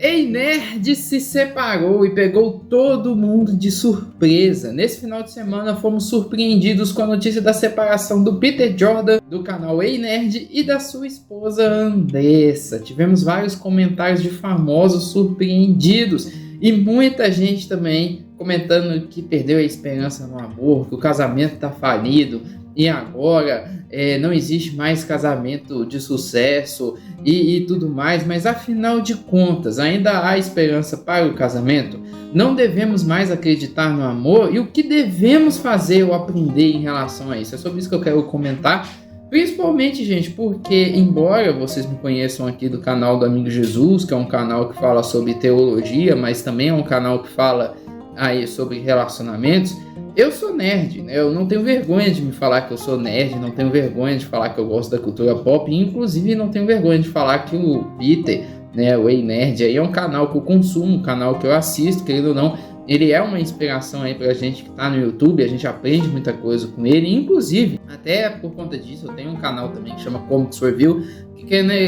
Ei Nerd se separou e pegou todo mundo de surpresa. Nesse final de semana fomos surpreendidos com a notícia da separação do Peter Jordan do canal Ei Nerd e da sua esposa Andressa. Tivemos vários comentários de famosos surpreendidos e muita gente também comentando que perdeu a esperança no amor, que o casamento tá falido e agora não existe mais casamento de sucesso e tudo mais, mas afinal de contas ainda há esperança para o casamento? Não devemos mais acreditar no amor? E o que devemos fazer ou aprender em relação a isso? É sobre isso que eu quero comentar, principalmente, gente, porque embora vocês me conheçam aqui do canal do Amigo Jesus, que é um canal que fala sobre teologia, mas também é um canal que fala aí sobre relacionamentos, eu sou nerd, né? Eu não tenho vergonha de me falar que eu sou nerd, não tenho vergonha de falar que eu gosto da cultura pop, e inclusive não tenho vergonha de falar que o Peter, né, o Ei Nerd, aí é um canal que eu consumo, um canal que eu assisto, querendo ou não, ele é uma inspiração aí pra gente que tá no YouTube, a gente aprende muita coisa com ele, inclusive, até por conta disso, eu tenho um canal também que chama Comics Review, que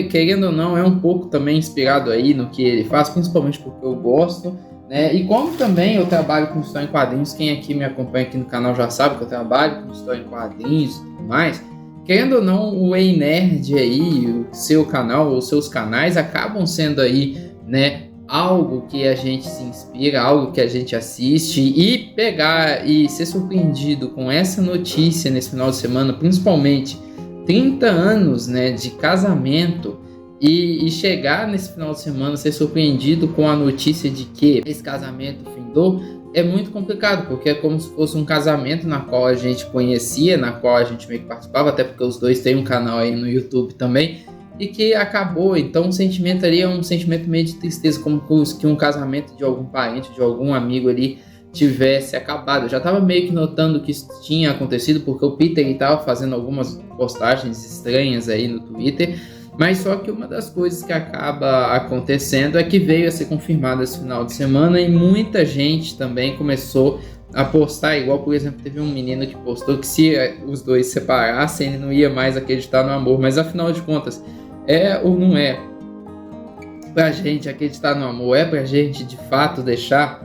querendo ou não, é um pouco também inspirado aí no que ele faz, principalmente porque eu gosto, né? E como também eu trabalho com história em quadrinhos, quem aqui me acompanha aqui no canal já sabe que eu trabalho com história em quadrinhos e tudo mais, querendo ou não, o Ei Nerd aí, o seu canal, os seus canais acabam sendo aí, né, algo que a gente se inspira, algo que a gente assiste, e pegar e ser surpreendido com essa notícia nesse final de semana, principalmente 30 anos, né, de casamento, e chegar nesse final de semana ser surpreendido com a notícia de que esse casamento findou, é muito complicado, porque é como se fosse um casamento na qual a gente conhecia, na qual a gente meio que participava, até porque os dois têm um canal aí no YouTube também, e que acabou. Então o sentimento ali é um sentimento meio de tristeza, como que um casamento de algum parente, de algum amigo ali tivesse acabado. Eu já estava meio que notando que isso tinha acontecido, porque o Peter estava fazendo algumas postagens estranhas aí no Twitter, mas só que uma das coisas que acaba acontecendo é que veio a ser confirmado esse final de semana e muita gente também começou a postar, igual por exemplo teve um menino que postou que se os dois separassem ele não ia mais acreditar no amor, mas afinal de contas é ou não é pra gente acreditar no amor? É pra gente de fato deixar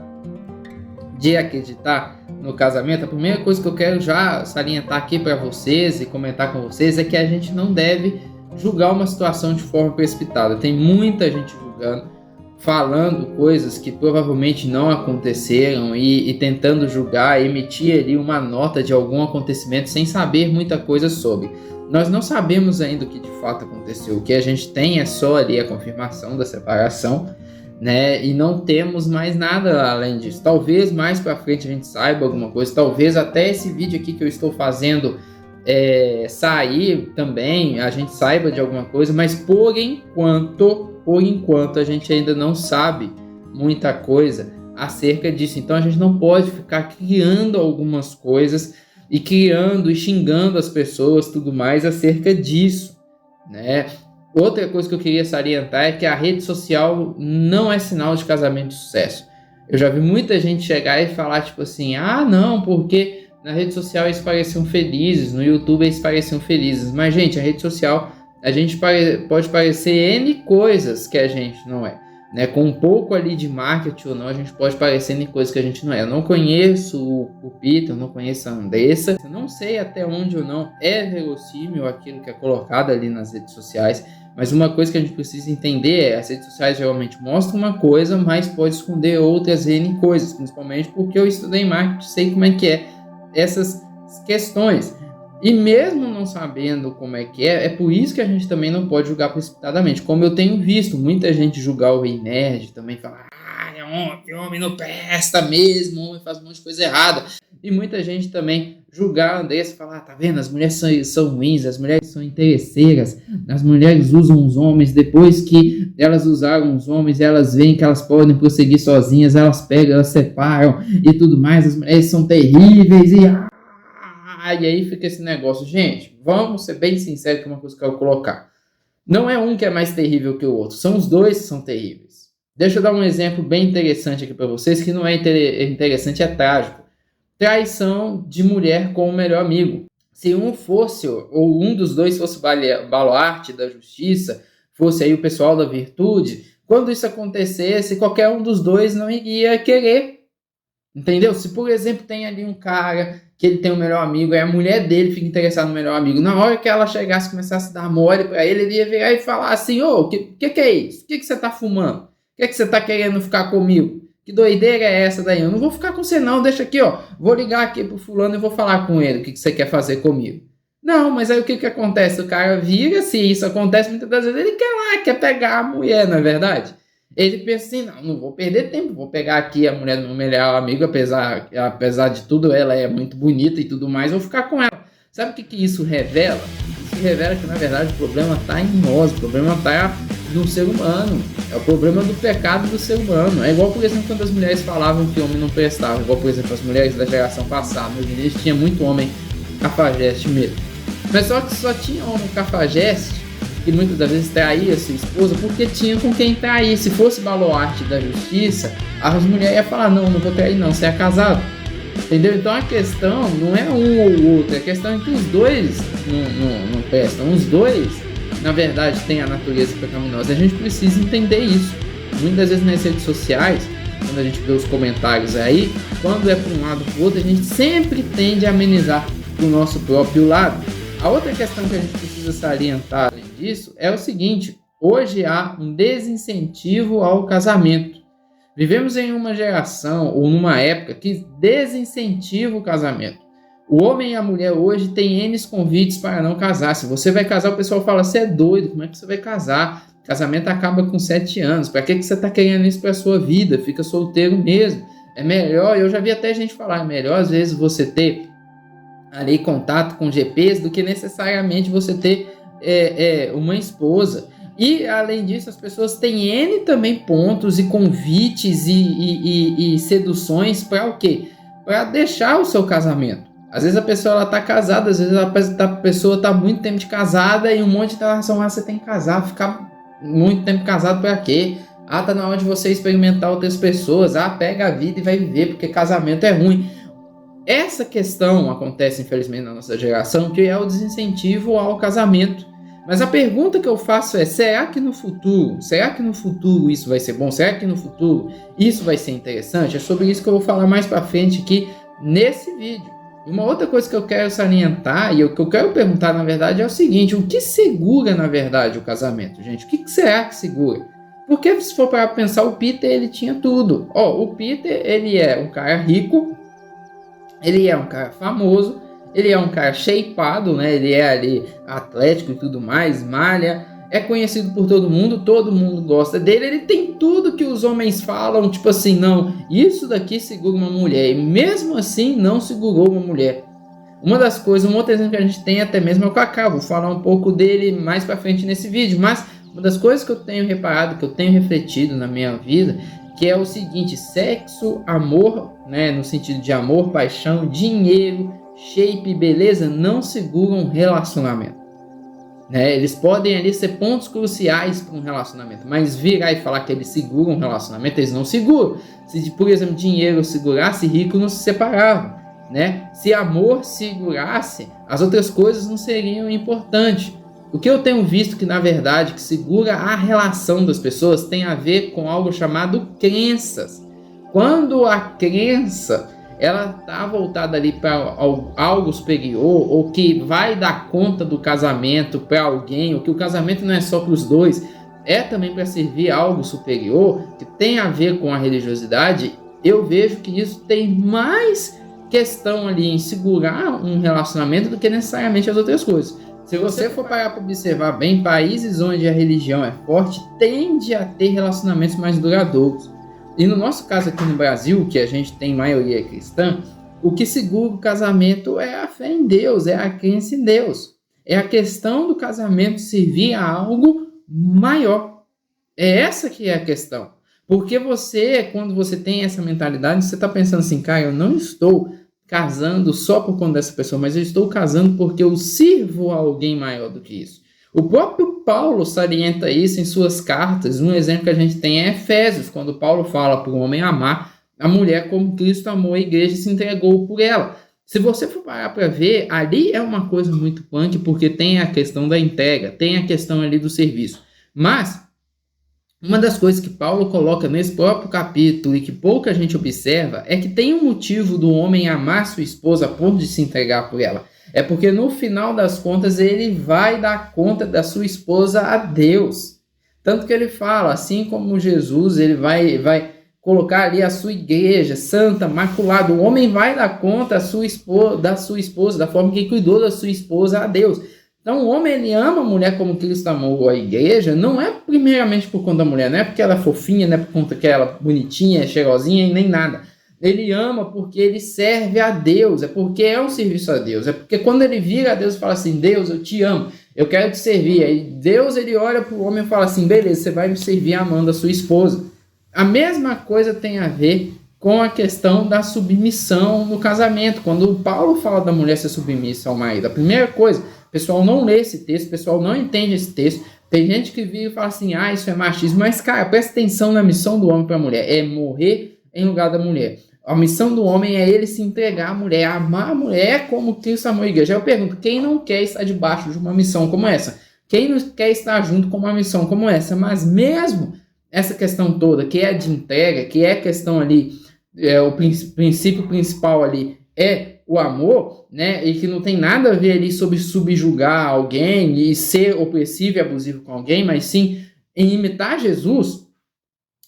de acreditar no casamento? A primeira coisa que eu quero já salientar aqui para vocês e comentar com vocês é que a gente não deve julgar uma situação de forma precipitada. Tem muita gente julgando, falando coisas que provavelmente não aconteceram e tentando julgar, emitir ali uma nota de algum acontecimento sem saber muita coisa sobre. Nós não sabemos ainda o que de fato aconteceu. O que a gente tem é só ali a confirmação da separação, né? E não temos mais nada além disso. Talvez mais pra frente a gente saiba alguma coisa, talvez até esse vídeo aqui que eu estou fazendo sair também, a gente saiba de alguma coisa, mas por enquanto a gente ainda não sabe muita coisa acerca disso. Então a gente não pode ficar criando algumas coisas e criando e xingando as pessoas, tudo mais acerca disso, né? Outra coisa que eu queria salientar é que a rede social não é sinal de casamento de sucesso. Eu já vi muita gente chegar e falar tipo assim, não, porque na rede social eles pareciam felizes, no YouTube eles pareciam felizes. Mas, gente, a rede social, a gente pode parecer N coisas que a gente não é, né? Com um pouco ali de marketing ou não, a gente pode parecer N coisas que a gente não é. Eu não conheço o Peter, eu não conheço a Andressa. Eu não sei até onde ou não é verossímil aquilo que é colocado ali nas redes sociais. Mas uma coisa que a gente precisa entender é as redes sociais geralmente mostram uma coisa, mas pode esconder outras N coisas. Principalmente porque eu estudei marketing, sei como é que é essas questões, e mesmo não sabendo como é que é por isso que a gente também não pode julgar precipitadamente, como eu tenho visto muita gente julgar o Ei Nerd, também falar, homem não presta mesmo, homem faz um monte de coisa errada, e muita gente também julgar a Andressa, falar, tá vendo, as mulheres são ruins, as mulheres são interesseiras, as mulheres usam os homens, depois que elas usaram os homens, elas veem que elas podem prosseguir sozinhas, elas pegam, elas separam e tudo mais, as mulheres são terríveis, e aí fica esse negócio. Gente, vamos ser bem sinceros, que é uma coisa que eu quero colocar, não é um que é mais terrível que o outro, são os dois que são terríveis. Deixa eu dar um exemplo bem interessante aqui para vocês, que não é interessante, é trágico. Traição de mulher com o melhor amigo. Se um fosse, ou um dos dois fosse o baluarte da justiça, fosse aí o pessoal da virtude, quando isso acontecesse, qualquer um dos dois não iria querer. Entendeu? Se, por exemplo, tem ali um cara que ele tem um melhor amigo, aí a mulher dele fica interessada no melhor amigo, na hora que ela chegasse e começasse a dar mole pra ele, ele ia virar e falar assim, ô, que é isso? O que você tá fumando? O que você tá querendo ficar comigo? Que doideira é essa daí? Eu não vou ficar com você não, deixa aqui, ó, vou ligar aqui pro fulano e vou falar com ele o que você quer fazer comigo. Não, mas aí o que acontece? O cara vira, se isso acontece muitas das vezes, ele quer pegar a mulher, não é verdade? Ele pensa assim, não vou perder tempo, vou pegar aqui a mulher do meu melhor amigo, apesar de tudo, ela é muito bonita e tudo mais, vou ficar com ela. Sabe o que isso revela? Isso revela que, na verdade, o problema está em nós, o problema está no ser humano, é o problema do pecado do ser humano. É igual, por exemplo, quando as mulheres falavam que o homem não prestava, igual, por exemplo, as mulheres da geração passada, hoje em dia tinha muito homem cafajeste mesmo. Mas só que só tinha homem cafajeste que muitas das vezes traía sua esposa porque tinha com quem trair. Se fosse baluarte da justiça, as mulheres iam falar, não vou trair não, você é casado. Entendeu? Então a questão não é um ou outro, a questão é que os dois não prestam. Os dois, na verdade, têm a natureza pecaminosa. A gente precisa entender isso. Muitas vezes nas redes sociais, quando a gente vê os comentários aí, quando é para um lado ou para o outro, a gente sempre tende a amenizar do nosso próprio lado. A outra questão que a gente precisa salientar além disso é o seguinte: hoje há um desincentivo ao casamento. Vivemos em uma geração ou numa época que desincentiva o casamento. O homem e a mulher hoje têm N convites para não casar. Se você vai casar, o pessoal fala, você é doido, como é que você vai casar? Casamento acaba com 7 anos, para que você está querendo isso para a sua vida? Fica solteiro mesmo. É melhor, eu já vi até gente falar, é melhor às vezes você ter ali contato com GPs do que necessariamente você ter uma esposa. E além disso, as pessoas têm N também pontos e convites e seduções para o quê? Para deixar o seu casamento. Às vezes a pessoa está casada, às vezes a pessoa está muito tempo de casada e um monte de relação lá você tem que casar, ficar muito tempo casado para quê? Tá na hora de você experimentar outras pessoas, pega a vida e vai viver, porque casamento é ruim. Essa questão acontece, infelizmente, na nossa geração, que é o desincentivo ao casamento. Mas a pergunta que eu faço é, será que no futuro isso vai ser bom? Será que no futuro isso vai ser interessante? É sobre isso que eu vou falar mais para frente aqui nesse vídeo. E uma outra coisa que eu quero salientar, e o que eu quero perguntar, na verdade, é o seguinte: o que segura, na verdade, o casamento, gente? O que será que segura? Porque se for para pensar, o Peter, ele tinha tudo. O Peter, ele é um cara rico, ele é um cara famoso, ele é um cara shapeado, né? Ele é ali atlético e tudo mais, malha, é conhecido por todo mundo gosta dele, ele tem tudo que os homens falam, tipo assim, não, isso daqui segura uma mulher, e mesmo assim não segurou uma mulher. Um outro exemplo que a gente tem até mesmo é o Kaká, vou falar um pouco dele mais pra frente nesse vídeo, mas uma das coisas que eu tenho reparado, que eu tenho refletido na minha vida, que é o seguinte: sexo, amor, né, no sentido de amor, paixão, dinheiro, shape, beleza, não seguram um relacionamento. Né? Eles podem ali ser pontos cruciais para um relacionamento, mas virar e falar que eles seguram um relacionamento, eles não seguram. Se, por exemplo, dinheiro segurasse, rico não se separava. Né? Se amor segurasse, as outras coisas não seriam importantes. O que eu tenho visto que, na verdade, que segura a relação das pessoas tem a ver com algo chamado crenças. Quando a crença ela está voltada ali para algo superior, ou que vai dar conta do casamento para alguém, ou que o casamento não é só para os dois, é também para servir algo superior, que tem a ver com a religiosidade, eu vejo que isso tem mais questão ali em segurar um relacionamento do que necessariamente as outras coisas. Se você for parar para observar bem, países onde a religião é forte tende a ter relacionamentos mais duradouros. E no nosso caso aqui no Brasil, que a gente tem maioria cristã, o que segura o casamento é a fé em Deus, é a crença em Deus. É a questão do casamento servir a algo maior. É essa que é a questão. Porque você, quando você tem essa mentalidade, você está pensando assim, cara, eu não estou casando só por conta dessa pessoa, mas eu estou casando porque eu sirvo a alguém maior do que isso. O próprio Paulo salienta isso em suas cartas. Um exemplo que a gente tem é Efésios, quando Paulo fala para o homem amar a mulher como Cristo amou a igreja e se entregou por ela. Se você for parar para ver, ali é uma coisa muito punk, porque tem a questão da entrega, tem a questão ali do serviço. Mas Uma das coisas que Paulo coloca nesse próprio capítulo e que pouca gente observa é que tem um motivo do homem amar sua esposa a ponto de se entregar por ela. É porque no final das contas ele vai dar conta da sua esposa a Deus. Tanto que ele fala, assim como Jesus, ele vai colocar ali a sua igreja santa, maculada. O homem vai dar conta da sua esposa, da forma que cuidou da sua esposa a Deus. Então o homem ele ama a mulher como Cristo amou a igreja, não é primeiramente por conta da mulher, não é porque ela é fofinha, não é por conta que ela é bonitinha, é cheirosinha e nem nada. Ele ama porque ele serve a Deus, é porque é um serviço a Deus, é porque quando ele vira a Deus e fala assim, Deus, eu te amo, eu quero te servir. Aí Deus ele olha para o homem e fala assim, beleza, você vai me servir amando a sua esposa. A mesma coisa tem a ver com a questão da submissão no casamento. Quando o Paulo fala da mulher ser submissa ao marido, a primeira coisa, o pessoal não lê esse texto, o pessoal não entende esse texto. Tem gente que vira e fala assim, isso é machismo. Mas, cara, presta atenção na missão do homem para a mulher. É morrer em lugar da mulher. A missão do homem é ele se entregar à mulher, amar a mulher como Cristo amou a igreja. Eu pergunto, quem não quer estar debaixo de uma missão como essa? Quem não quer estar junto com uma missão como essa? Mas mesmo essa questão toda, que é de entrega, que é a questão ali, o princípio principal ali é o amor, né? E que não tem nada a ver ali sobre subjugar alguém e ser opressivo e abusivo com alguém, mas sim em imitar Jesus.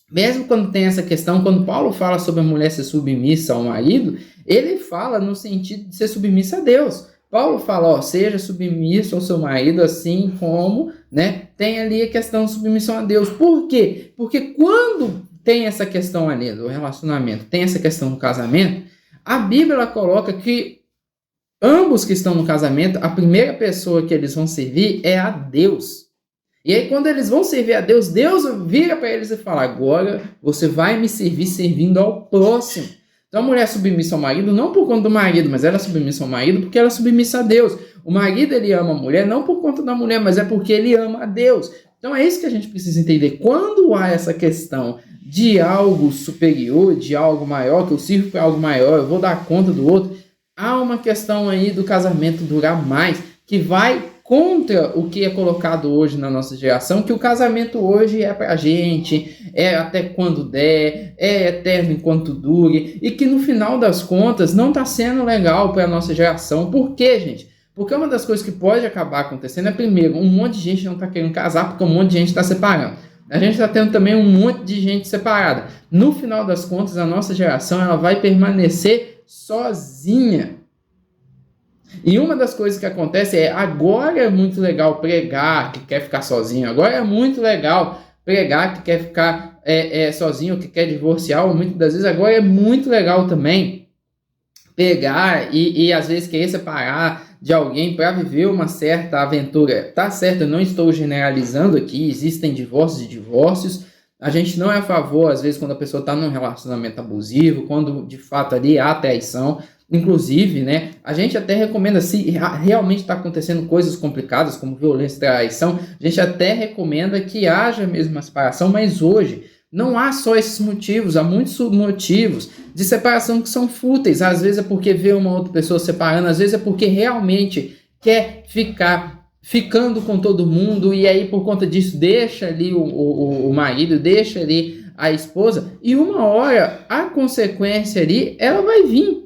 Mesmo quando tem essa questão, quando Paulo fala sobre a mulher ser submissa ao marido, ele fala no sentido de ser submissa a Deus. Paulo fala, seja submisso ao seu marido, assim como, né, tem ali a questão de submissão a Deus. Por quê? Porque quando tem essa questão ali do relacionamento, tem essa questão do casamento, a Bíblia ela coloca que ambos que estão no casamento, a primeira pessoa que eles vão servir é a Deus. E aí quando eles vão servir a Deus, Deus vira para eles e fala, agora você vai me servir servindo ao próximo. Então a mulher é submissa ao marido não por conta do marido, mas ela é submissa ao marido porque ela é submissa a Deus. O marido ele ama a mulher não por conta da mulher, mas é porque ele ama a Deus. Então é isso que a gente precisa entender. Quando há essa questão de algo superior, de algo maior, que eu sirvo para algo maior, eu vou dar conta do outro, há uma questão aí do casamento durar mais, que vai contra o que é colocado hoje na nossa geração, que o casamento hoje é pra gente, é até quando der, é eterno enquanto dure, e que no final das contas não está sendo legal para a nossa geração. Por quê, gente? Porque uma das coisas que pode acabar acontecendo é, primeiro, um monte de gente não está querendo casar porque um monte de gente está separando. A gente está tendo também um monte de gente separada. No final das contas, a nossa geração ela vai permanecer sozinha. E uma das coisas que acontece é, agora é muito legal pregar que quer ficar sozinho, agora é muito legal pregar que quer ficar sozinho, que quer divorciar, ou muitas das vezes agora é muito legal também pegar e às vezes querer separar de alguém para viver uma certa aventura. Tá certo, eu não estou generalizando aqui, existem divórcios e divórcios, a gente não é a favor, às vezes, quando a pessoa está num relacionamento abusivo, quando de fato ali há traição. Inclusive, né, a gente até recomenda, se realmente está acontecendo coisas complicadas, como violência e traição, a gente até recomenda que haja mesmo uma separação, mas hoje não há só esses motivos, há muitos motivos de separação que são fúteis. Às vezes é porque vê uma outra pessoa separando, às vezes é porque realmente quer ficando com todo mundo, e aí por conta disso deixa ali o marido, deixa ali a esposa, e uma hora a consequência ali, ela vai vir.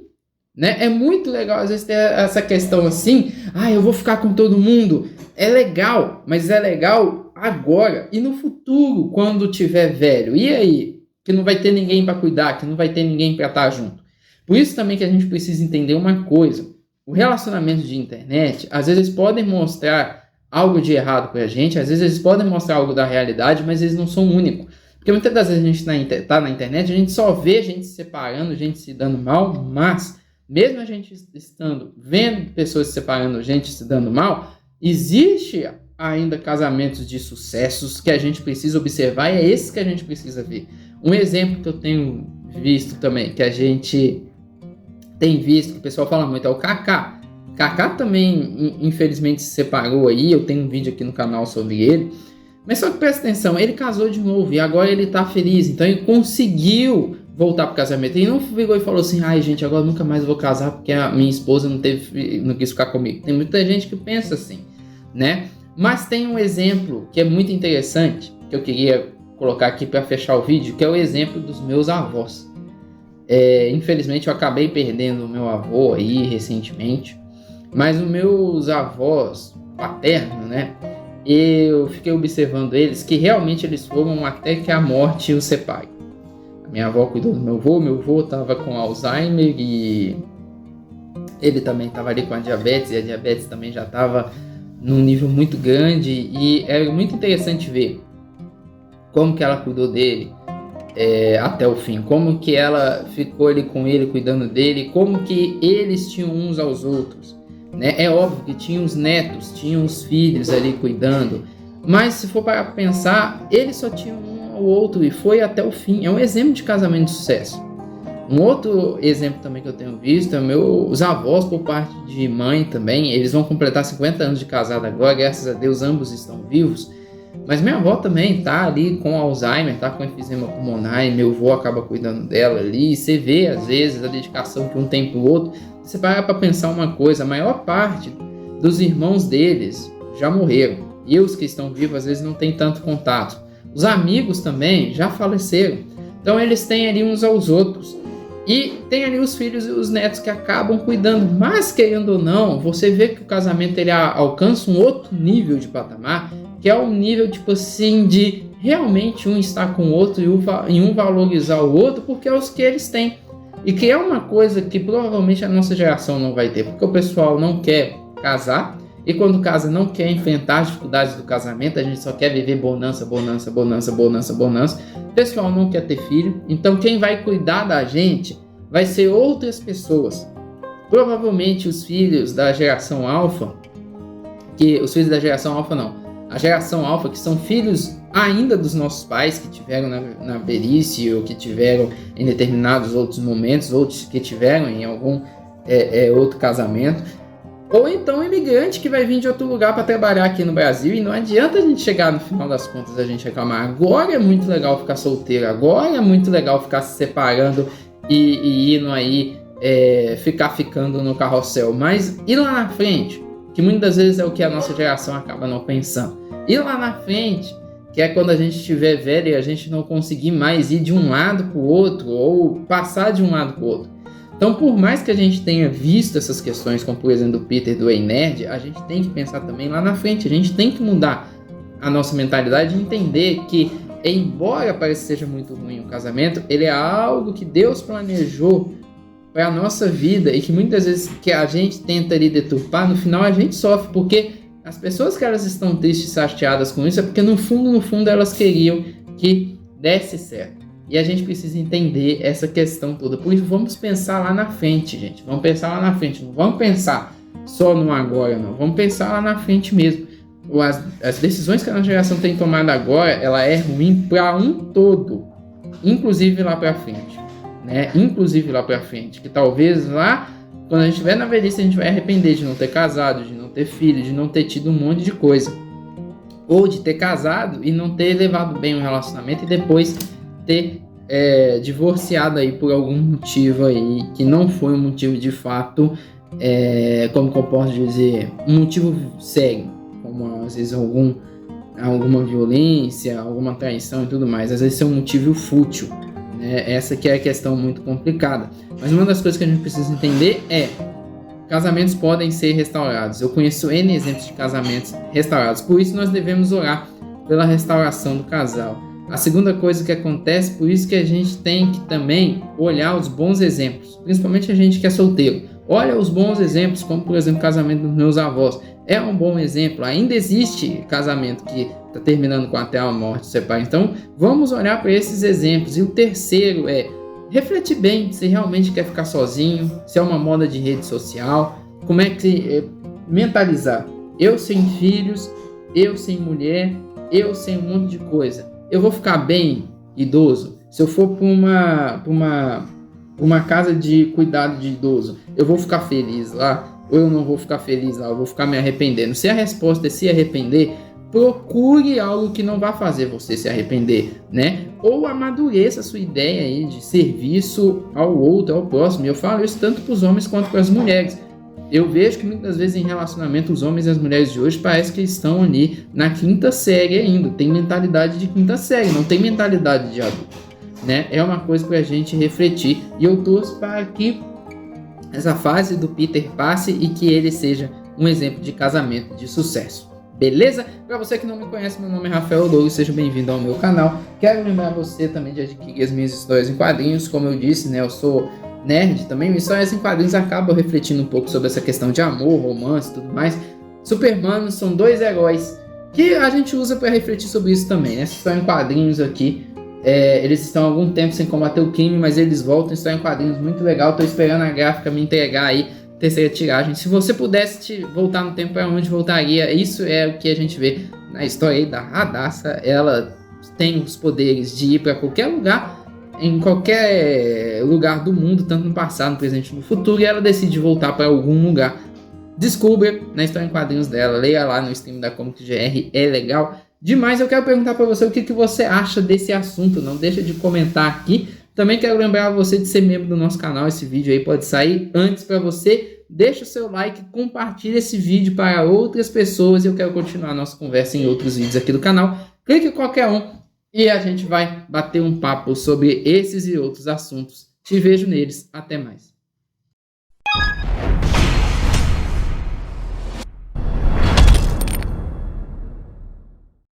Né? É muito legal, às vezes, ter essa questão assim, eu vou ficar com todo mundo. É legal, mas é legal agora. E no futuro, quando tiver velho? E aí? Que não vai ter ninguém para cuidar, que não vai ter ninguém para estar junto. Por isso também que a gente precisa entender uma coisa. O relacionamento de internet, às vezes podem mostrar algo de errado para a gente, às vezes eles podem mostrar algo da realidade, mas eles não são únicos. Porque muitas das vezes a gente tá na internet, a gente só vê gente se separando, gente se dando mal, mas mesmo a gente estando vendo pessoas se separando, gente se dando mal, existe ainda casamentos de sucessos que a gente precisa observar e é esse que a gente precisa ver. Um exemplo que eu tenho visto também, que a gente tem visto, que o pessoal fala muito, é o Kaká. Kaká também, infelizmente, se separou aí, eu tenho um vídeo aqui no canal sobre ele. Mas só que presta atenção, ele casou de novo e agora ele tá feliz, então ele conseguiu voltar pro casamento. Ele não virou e falou assim, gente, agora nunca mais vou casar porque a minha esposa não quis ficar comigo. Tem muita gente que pensa assim, né? Mas tem um exemplo que é muito interessante, que eu queria colocar aqui para fechar o vídeo, que é o exemplo dos meus avós. Infelizmente eu acabei perdendo o meu avô aí recentemente, mas os meus avós paternos, né? Eu fiquei observando eles, que realmente eles foram até que a morte os separe. A minha avó cuidou do meu avô estava com Alzheimer e ele também estava ali com a diabetes, e a diabetes também já estava num nível muito grande, e era muito interessante ver como que ela cuidou dele até o fim, como que ela ficou ali com ele, cuidando dele, como que eles tinham uns aos outros, né? É óbvio que tinha os netos, tinha os filhos ali cuidando, mas se for para pensar, eles só tinham um ao outro e foi até o fim. É um exemplo de casamento de sucesso. Um outro exemplo também que eu tenho visto é meus avós por parte de mãe também. Eles vão completar 50 anos de casado agora, graças a Deus ambos estão vivos. Mas minha avó também tá ali com Alzheimer, tá com enfisema pulmonar, e meu avô acaba cuidando dela ali. E você vê às vezes a dedicação que um tem pro outro. Você para pensar uma coisa, a maior parte dos irmãos deles já morreram, e os que estão vivos às vezes não tem tanto contato. Os amigos também já faleceram. Então eles têm ali uns aos outros. E tem ali os filhos e os netos que acabam cuidando. Mas, querendo ou não, você vê que o casamento ele alcança um outro nível de patamar, que é um nível, tipo assim, de realmente um estar com o outro e um valorizar o outro, porque é os que eles têm. E que é uma coisa que provavelmente a nossa geração não vai ter, porque o pessoal não quer casar, e quando casa não quer enfrentar as dificuldades do casamento, a gente só quer viver bonança, bonança, bonança, bonança, bonança. O pessoal não quer ter filho, então quem vai cuidar da gente vai ser outras pessoas. Provavelmente os filhos da geração alfa, a geração alfa, que são filhos ainda dos nossos pais, que tiveram na velhice, ou que tiveram em determinados outros momentos, outros que tiveram em algum outro casamento, ou então imigrante que vai vir de outro lugar para trabalhar aqui no Brasil, e não adianta a gente chegar no final das contas a gente reclamar. Agora é muito legal ficar solteiro, agora é muito legal ficar se separando e indo aí ficar ficando no carrossel, mas e lá na frente, que muitas das vezes é o que a nossa geração acaba não pensando, e lá na frente, que é quando a gente estiver velho e a gente não conseguir mais ir de um lado para o outro, ou passar de um lado para o outro. Então, por mais que a gente tenha visto essas questões, como por exemplo do Peter do Ei Nerd, a gente tem que pensar também lá na frente. A gente tem que mudar a nossa mentalidade e entender que, embora pareça que seja muito ruim o casamento, ele é algo que Deus planejou para a nossa vida, e que muitas vezes que a gente tenta ali deturpar, no final a gente sofre, porque as pessoas que elas estão tristes e chateadas com isso é porque no fundo elas queriam que desse certo. E a gente precisa entender essa questão toda. Por isso, vamos pensar lá na frente, gente. Vamos pensar lá na frente. Não vamos pensar só no agora, não. Vamos pensar lá na frente mesmo. As decisões que a nossa geração tem tomado agora, ela é ruim para um todo. Inclusive lá para frente. Né? Inclusive lá para frente. Que talvez lá, quando a gente estiver na velhice, a gente vai arrepender de não ter casado, de não ter filho, de não ter tido um monte de coisa. Ou de ter casado e não ter levado bem o relacionamento e depois ter divorciado aí por algum motivo aí que não foi um motivo de fato, como que eu posso dizer, um motivo sério, como às vezes alguma violência, alguma traição e tudo mais. Às vezes é um motivo fútil, né? Essa que é a questão muito complicada. Mas uma das coisas que a gente precisa entender é: casamentos podem ser restaurados. Eu conheço N exemplos de casamentos restaurados, por isso nós devemos orar pela restauração do casal. A segunda coisa que acontece, por isso que a gente tem que também olhar os bons exemplos, principalmente a gente que é solteiro. Olha os bons exemplos, como por exemplo o casamento dos meus avós. É um bom exemplo. Ainda existe casamento que está terminando com até a morte separa. Então vamos olhar para esses exemplos. E o terceiro é refletir bem se realmente quer ficar sozinho, se é uma moda de rede social, como é que mentalizar. Eu sem filhos, eu sem mulher, eu sem um monte de coisa. Eu vou ficar bem idoso? Se eu for para uma casa de cuidado de idoso, eu vou ficar feliz lá? Ou eu não vou ficar feliz lá? Eu vou ficar me arrependendo? Se a resposta é se arrepender, procure algo que não vá fazer você se arrepender, né? Ou amadureça a sua ideia aí de serviço ao outro, ao próximo. Eu falo isso tanto para os homens quanto para as mulheres. Eu vejo que muitas vezes em relacionamento os homens e as mulheres de hoje parece que estão ali na quinta série ainda, tem mentalidade de quinta série, não tem mentalidade de adulto, né? É uma coisa para a gente refletir, e eu torço para que essa fase do Peter passe e que ele seja um exemplo de casamento de sucesso. Beleza? Para você que não me conhece, meu nome é Rafael Douglas, seja bem-vindo ao meu canal. Quero lembrar você também de adquirir as minhas histórias em quadrinhos, como eu disse, né? Eu sou nerd também, histórias em quadrinhos acabam refletindo um pouco sobre essa questão de amor, romance e tudo mais. Superman são dois heróis que a gente usa para refletir sobre isso também, né? Essa história em quadrinhos aqui, eles estão há algum tempo sem combater o crime, mas eles voltam, história em quadrinhos muito legal. Tô esperando a gráfica me entregar aí terceira tiragem. Se você pudesse voltar no tempo, para onde voltaria? Isso é o que a gente vê na história aí da Radassa. Ela tem os poderes de ir para qualquer lugar, em qualquer lugar do mundo, tanto no passado, no presente e no futuro, e ela decide voltar para algum lugar. Descubra na história em quadrinhos dela, leia lá no stream da Comics GR, é legal demais. Eu quero perguntar para você o que você acha desse assunto, não deixa de comentar aqui. Também quero lembrar você de ser membro do nosso canal, esse vídeo aí pode sair antes para você. Deixa o seu like, compartilha esse vídeo para outras pessoas e eu quero continuar a nossa conversa em outros vídeos aqui do canal. Clique em qualquer um e a gente vai bater um papo sobre esses e outros assuntos. Te vejo neles, até mais.